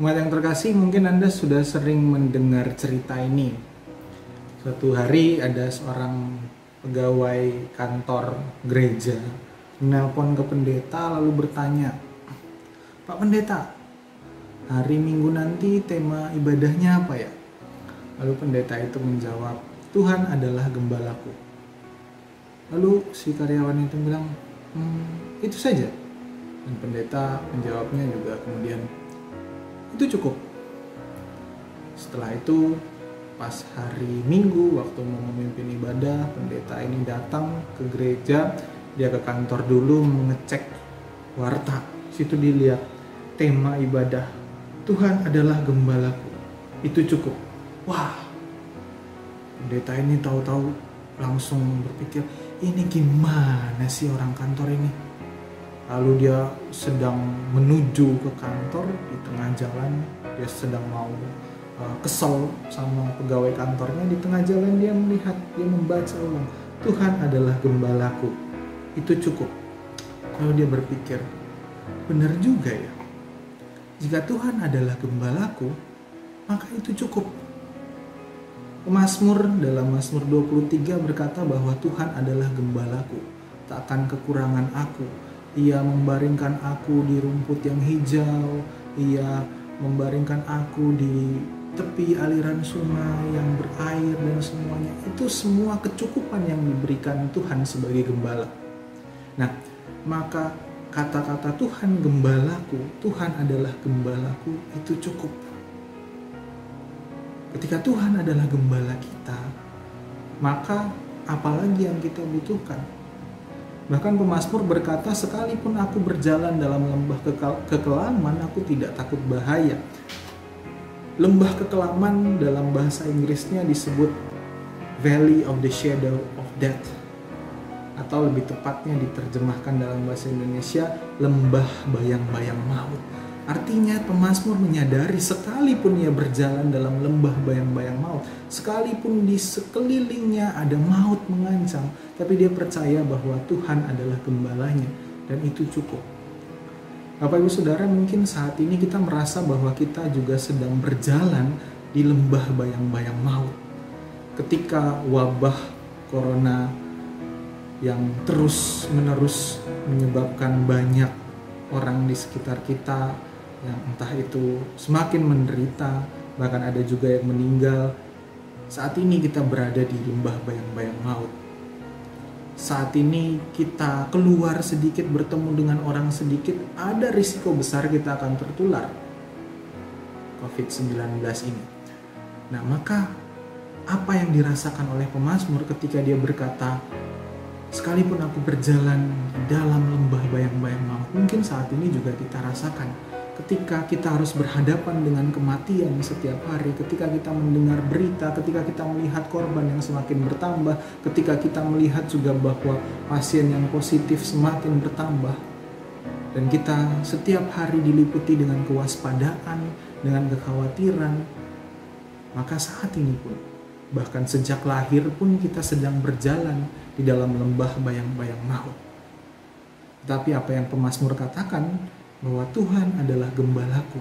Umat yang terkasih, mungkin Anda sudah sering mendengar cerita ini. Suatu hari ada seorang pegawai kantor gereja menelpon ke pendeta lalu bertanya, "Pak Pendeta, hari Minggu nanti tema ibadahnya apa ya?" Lalu pendeta itu menjawab, "Tuhan adalah gembalaku." Lalu si karyawan itu bilang, "Itu saja?" Dan pendeta menjawabnya juga kemudian, "Itu cukup." Setelah itu, pas hari Minggu waktu mau memimpin ibadah, pendeta ini datang ke gereja. Dia ke kantor dulu mengecek warta. Situ dilihat tema ibadah, "Tuhan adalah gembalaku." Itu cukup. Wah, pendeta ini tahu-tahu langsung berpikir, ini gimana sih orang kantor ini? Lalu dia sedang menuju ke kantor, di tengah jalan dia sedang mau kesel sama pegawai kantornya. Di tengah jalan dia melihat, dia membaca ulang, "Tuhan adalah gembalaku." Itu cukup. Lalu dia berpikir, benar juga ya, jika Tuhan adalah gembalaku, maka itu cukup. Pemazmur dalam Mazmur 23 berkata bahwa Tuhan adalah gembalaku, tak akan kekurangan aku. Ia membaringkan aku di rumput yang hijau, Ia membaringkan aku di tepi aliran sungai yang berair, dan semuanya itu semua kecukupan yang diberikan Tuhan sebagai gembala. Nah, maka kata-kata Tuhan gembalaku, Tuhan adalah gembalaku, itu cukup. Ketika Tuhan adalah gembala kita, maka apalagi yang kita butuhkan? Bahkan pemazmur berkata, "Sekalipun aku berjalan dalam lembah kekelaman, aku tidak takut bahaya." Lembah kekelaman dalam bahasa Inggrisnya disebut Valley of the Shadow of Death, atau lebih tepatnya diterjemahkan dalam bahasa Indonesia, lembah bayang-bayang maut. Artinya pemazmur menyadari sekalipun ia berjalan dalam lembah bayang-bayang maut, sekalipun di sekelilingnya ada maut mengancam, tapi dia percaya bahwa Tuhan adalah gembalanya, dan itu cukup. Bapak Ibu Saudara, mungkin saat ini kita merasa bahwa kita juga sedang berjalan di lembah bayang-bayang maut. Ketika wabah corona yang terus-menerus menyebabkan banyak orang di sekitar kita yang entah itu semakin menderita, bahkan ada juga yang meninggal. Saat ini kita berada di lembah bayang-bayang maut. Saat ini kita keluar sedikit, bertemu dengan orang sedikit, ada risiko besar kita akan tertular COVID-19 ini. Nah, maka apa yang dirasakan oleh pemazmur ketika dia berkata, "Sekalipun aku berjalan di dalam lembah bayang-bayang maut," mungkin saat ini juga kita rasakan. Ketika kita harus berhadapan dengan kematian setiap hari, ketika kita mendengar berita, ketika kita melihat korban yang semakin bertambah, ketika kita melihat juga bahwa pasien yang positif semakin bertambah, dan kita setiap hari diliputi dengan kewaspadaan, dengan kekhawatiran, maka saat ini pun, bahkan sejak lahir pun kita sedang berjalan di dalam lembah bayang-bayang maut. Tapi apa yang pemazmur katakan, bahwa Tuhan adalah gembalaku,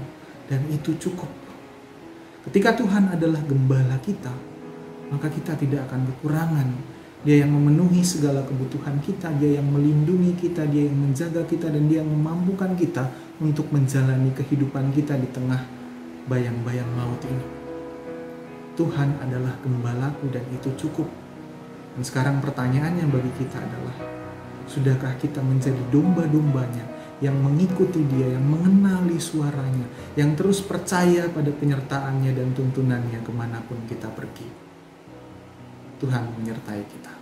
dan itu cukup. Ketika Tuhan adalah gembala kita, maka kita tidak akan kekurangan. Dia yang memenuhi segala kebutuhan kita, Dia yang melindungi kita, Dia yang menjaga kita, dan Dia yang memampukan kita untuk menjalani kehidupan kita di tengah bayang-bayang maut ini. Tuhan adalah gembalaku, dan itu cukup. Dan sekarang pertanyaannya bagi kita adalah, sudahkah kita menjadi domba-dombanya yang mengikuti Dia, yang mengenali suaranya, yang terus percaya pada penyertaannya dan tuntunannya kemanapun kita pergi? Tuhan menyertai kita.